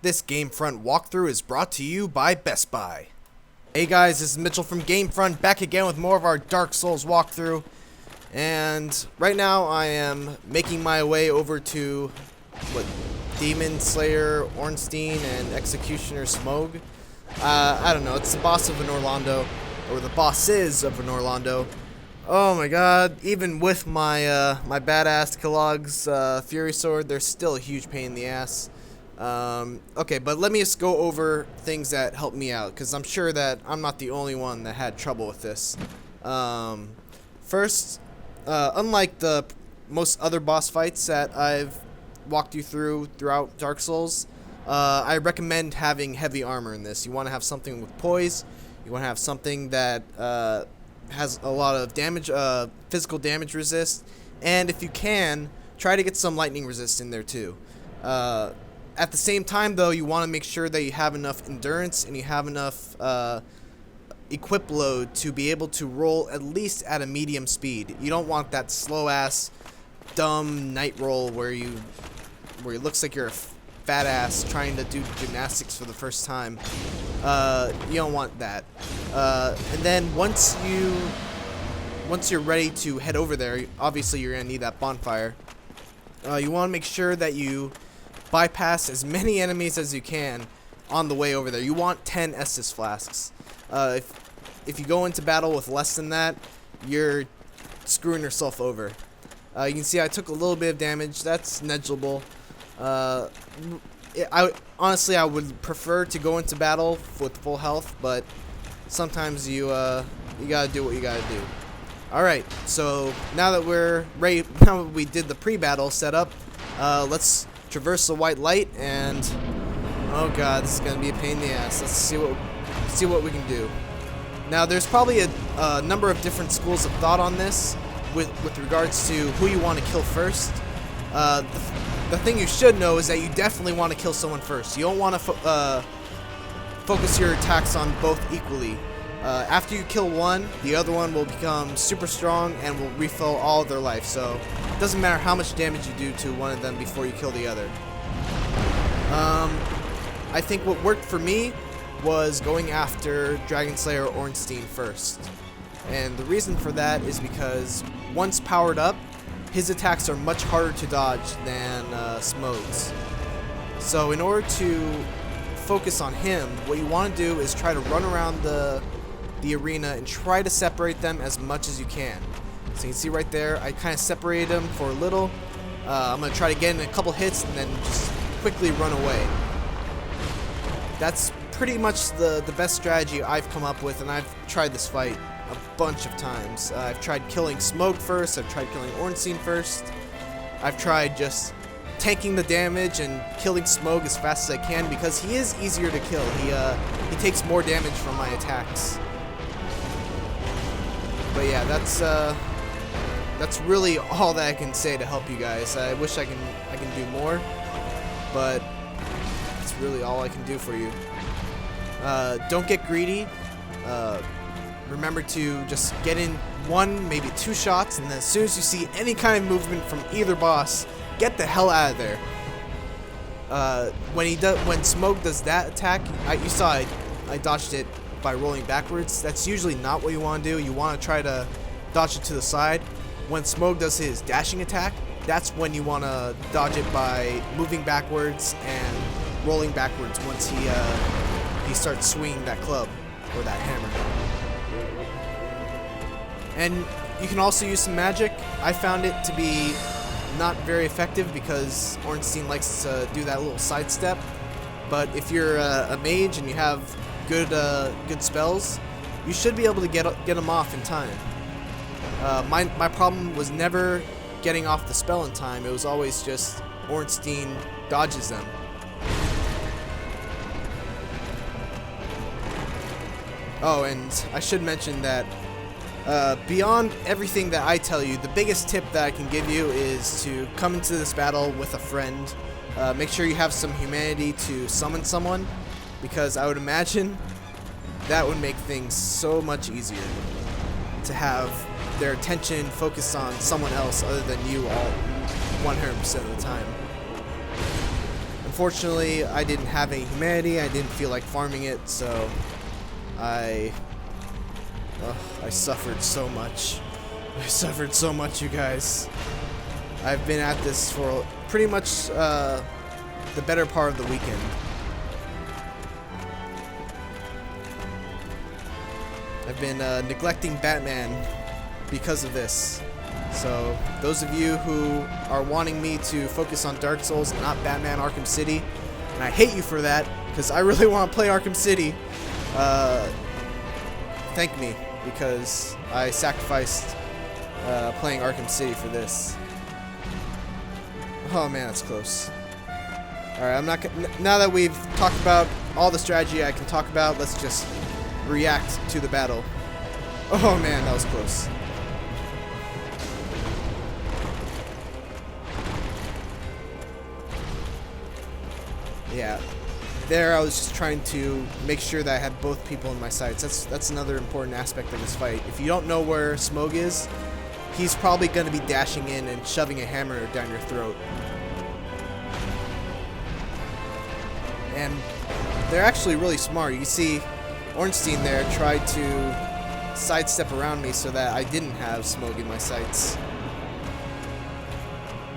This GameFront walkthrough is brought to you by Best Buy. Hey guys, this is Mitchell from GameFront, back again with more of our Dark Souls walkthrough. And right now I am making my way over to Demon Slayer Ornstein and Executioner Smough. I don't know, it's the boss of Anor Londo, or the bosses of Anor Londo. Oh my god, even with my my badass Kellogg's Fury Sword, there's still a huge pain in the ass. Okay, but let me just go over things that helped me out, because I'm sure that I'm not the only one that had trouble with this. First, unlike the most other boss fights that I've walked you throughout Dark Souls, I recommend having heavy armor in this. You want to have something with poise, you want to have something that has a lot of damage, physical damage resist, and if you can, try to get some lightning resist in there too. At the same time, though, you want to make sure that you have enough endurance and you have enough equip load to be able to roll at least at a medium speed. You don't want that slow-ass, dumb night roll where it looks like you're a fat ass trying to do gymnastics for the first time. You don't want that. And then once you're ready to head over there, obviously you're gonna need that bonfire. You want to make sure that you bypass as many enemies as you can on the way over there. You want 10 Estus flasks. If you go into battle with less than that, you're screwing yourself over. You can see I took a little bit of damage. That's negligible. Honestly, I would prefer to go into battle with full health, but sometimes you gotta do what you gotta do. Alright, so now that we're ready, now that we did the pre-battle setup, let's traverse the white light, and oh god, this is gonna be a pain in the ass. Let's see what we can do. Now, there's probably a number of different schools of thought on this with regards to who you want to kill first. The thing you should know is that you definitely want to kill someone first. You don't want to focus your attacks on both equally. After you kill one, the other one will become super strong and will refill all of their life. So it doesn't matter how much damage you do to one of them before you kill the other. I think what worked for me was going after Dragon Slayer Ornstein first. And the reason for that is because once powered up, his attacks are much harder to dodge than Smough's. So in order to focus on him, what you want to do is try to run around the arena and try to separate them as much as you can. So you can see right there, I kind of separated them for a little. I'm going to try to get in a couple hits and then just quickly run away. That's pretty much the best strategy I've come up with, and I've tried this fight a bunch of times. I've tried killing Smough first, I've tried killing Ornstein first, I've tried just tanking the damage and killing Smough as fast as I can because he is easier to kill. He takes more damage from my attacks. But yeah, that's really all that I can say to help you guys. I wish I can do more, but it's really all I can do for you. Don't get greedy. Remember to just get in one, maybe two shots, and then as soon as you see any kind of movement from either boss, get the hell out of there. When Smough does that attack, you saw I dodged it by rolling backwards. That's usually not what you want to do. You want to try to dodge it to the side. When Smough does his dashing attack, that's when you want to dodge it by moving backwards and rolling backwards once he starts swinging that club or that hammer. And you can also use some magic. I found it to be not very effective because Ornstein likes to do that little sidestep. But if you're a mage and you have good spells, you should be able to get them off in time. My problem was never getting off the spell in time. It was always just Ornstein dodges them. Oh, and I should mention that beyond everything that I tell you, the biggest tip that I can give you is to come into this battle with a friend. Make sure you have some humanity to summon someone, because I would imagine that would make things so much easier to have their attention focused on someone else other than you all 100% of the time. Unfortunately, I didn't have any humanity. I didn't feel like farming it, so I suffered so much. I suffered so much, you guys. I've been at this for pretty much the better part of the weekend. I've been neglecting Batman because of this. So those of you who are wanting me to focus on Dark Souls and not Batman Arkham City, and I hate you for that because I really want to play Arkham City, thank me, because I sacrificed playing Arkham City for this. Oh man, that's close. Alright, I'm not gonna, now that we've talked about all the strategy I can talk about, let's just react to the battle. Oh man, that was close. Yeah, there I was just trying to make sure that I had both people in my sights. That's another important aspect of this fight. If you don't know where Smough is, he's probably going to be dashing in and shoving a hammer down your throat. And they're actually really smart. You can see Ornstein there tried to sidestep around me so that I didn't have Smough in my sights.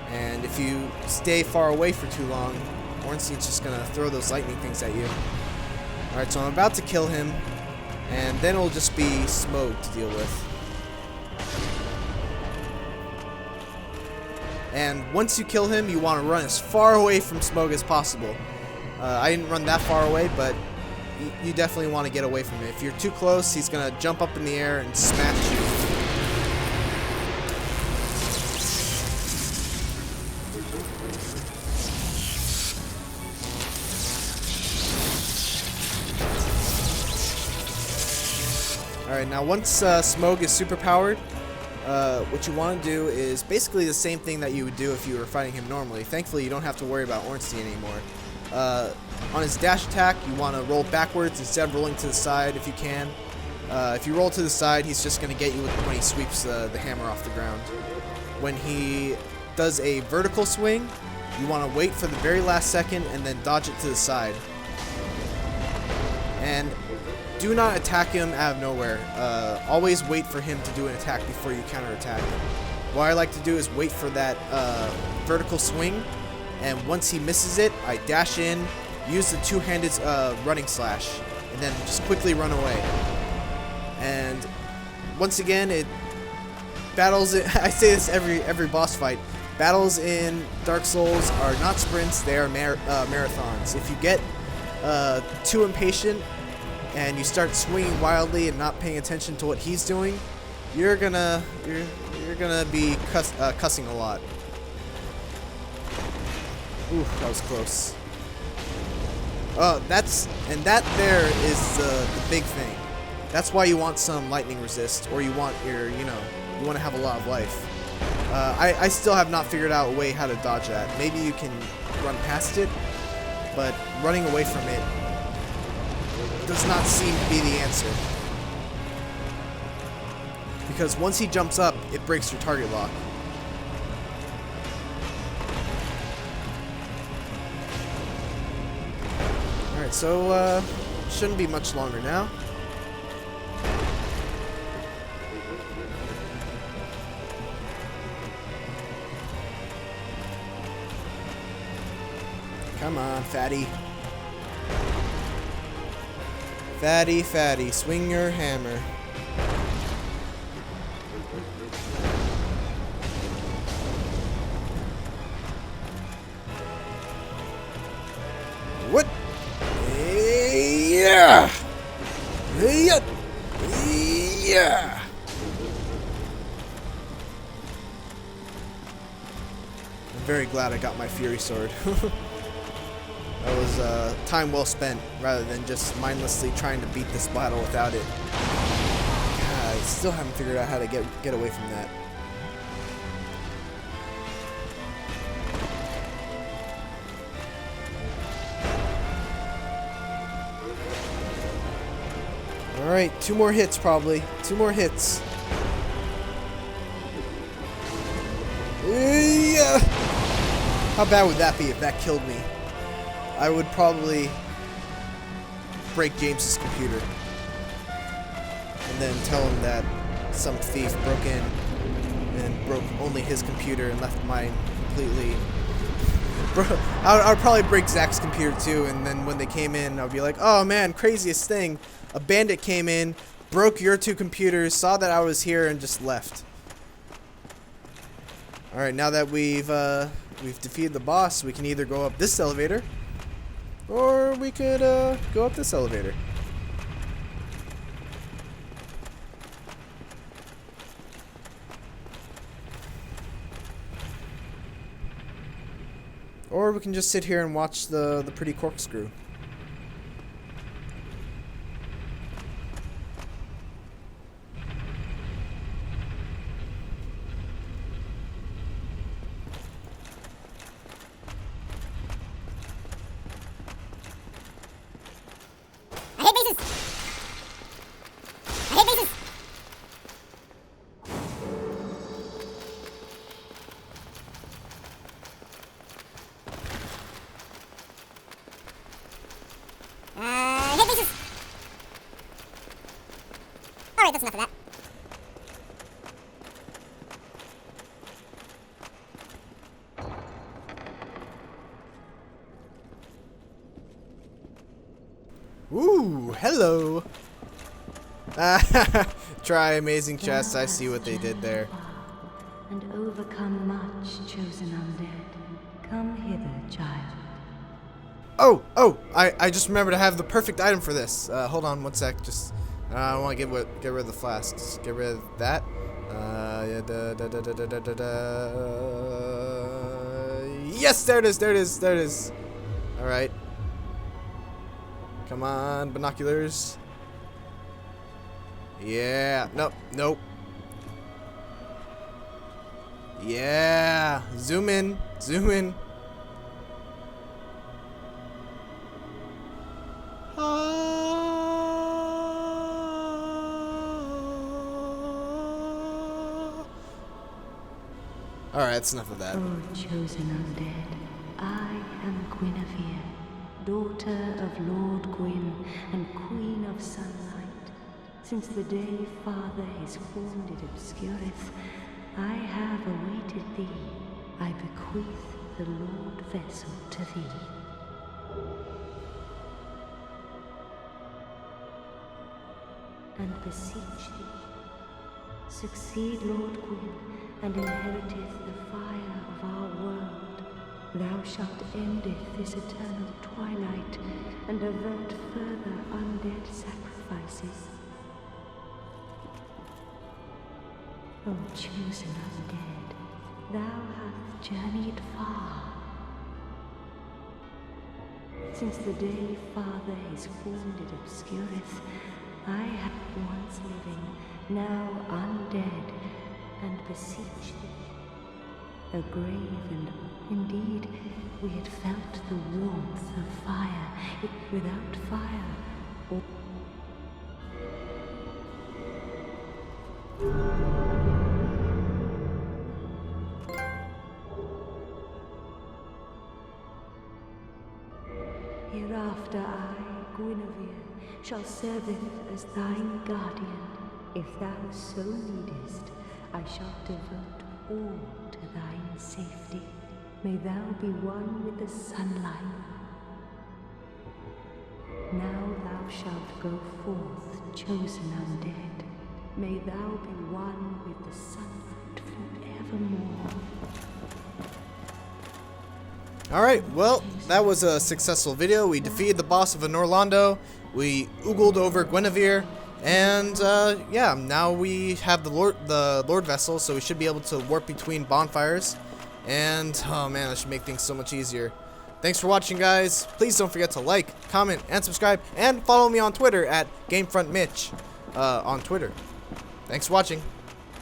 And if you stay far away for too long, Ornstein's just gonna throw those lightning things at you. Alright, so I'm about to kill him, and then it'll just be Smough to deal with. And once you kill him, you want to run as far away from Smough as possible. I didn't run that far away, but you definitely want to get away from it. If you're too close, he's gonna jump up in the air and smash you. Alright, now once Smough is superpowered, what you want to do is basically the same thing that you would do if you were fighting him normally. Thankfully, you don't have to worry about Ornstein anymore. On his dash attack, you want to roll backwards instead of rolling to the side if you can. If you roll to the side, he's just going to get you when he sweeps the hammer off the ground. When he does a vertical swing, you want to wait for the very last second and then dodge it to the side. And do not attack him out of nowhere. Always wait for him to do an attack before you counterattack. What I like to do is wait for that vertical swing, and once he misses it, I dash in, use the two-handed running slash, and then just quickly run away. And once again, battles. I say this every boss fight. Battles in Dark Souls are not sprints; they are marathons. If you get too impatient and you start swinging wildly and not paying attention to what he's doing, you're gonna be cussing a lot. Ooh, that was close. That there is the big thing. That's why you want some lightning resist, or you want you want to have a lot of life. I still have not figured out a way how to dodge that. Maybe you can run past it, but running away from it does not seem to be the answer. Because once he jumps up, it breaks your target lock. Alright, so shouldn't be much longer now. Come on, fatty. Fatty, fatty, swing your hammer. What? Yeah. Yeah. Yeah. I'm very glad I got my Fury Sword. That was time well spent, rather than just mindlessly trying to beat this battle without it. God, I still haven't figured out how to get away from that. Alright, 2 more hits probably. 2 more hits. Yeah. How bad would that be if that killed me? I would probably break James's computer and then tell him that some thief broke in and broke only his computer and left mine completely. I would probably break Zach's computer too, and then when they came in, I would be like, oh man, craziest thing. A bandit came in, broke your 2 computers, saw that I was here, and just left. Alright, now that we've defeated the boss, we can either go up this elevator, or we could go up this elevator. Or we can just sit here and watch the pretty corkscrew. I hate bases! I hate bases! Hit bases! Alright, that's enough of that. Ooh, hello. Try amazing chests. I see what they did there. And overcome much, chosen undead. Come hither, child. Oh, I just remembered I have the perfect item for this. Hold on one sec. Just, I want to get rid of the flasks. Get rid of that. Yes, there it is. All right. Come on, binoculars. Yeah. Nope. Yeah. Zoom in. Alright, that's enough of that. Oh, chosen undead, I am Guinevere, daughter of Lord Gwyn and Queen of Sunlight. Since the day Father his form did obscureth, I have awaited thee. I bequeath the Lord vessel to thee. And beseech thee, succeed Lord Gwyn, and inheriteth the fire of our world. Thou shalt endeth this eternal twilight, and avert further undead sacrifices. O chosen undead, thou hast journeyed far. Since the day Father his form did obscureth, I have once living, now undead, and beseech thee. A grave, and indeed we had felt the warmth of fire, if without fire, or hereafter I, Guinevere, shall serveth as thine guardian. If thou so needest, I shall devote all to thine safety. May thou be one with the sunlight. Now thou shalt go forth, chosen undead. May thou be one with the sunlight forevermore. Alright, well, that was a successful video. We defeated the boss of Anor Londo. We oogled over Guinevere. And, yeah, now we have the Lord Vessel, so we should be able to warp between bonfires. And, oh man, that should make things so much easier. Thanks for watching, guys. Please don't forget to like, comment, and subscribe. And follow me on Twitter at GameFront Mitch on Twitter. Thanks for watching.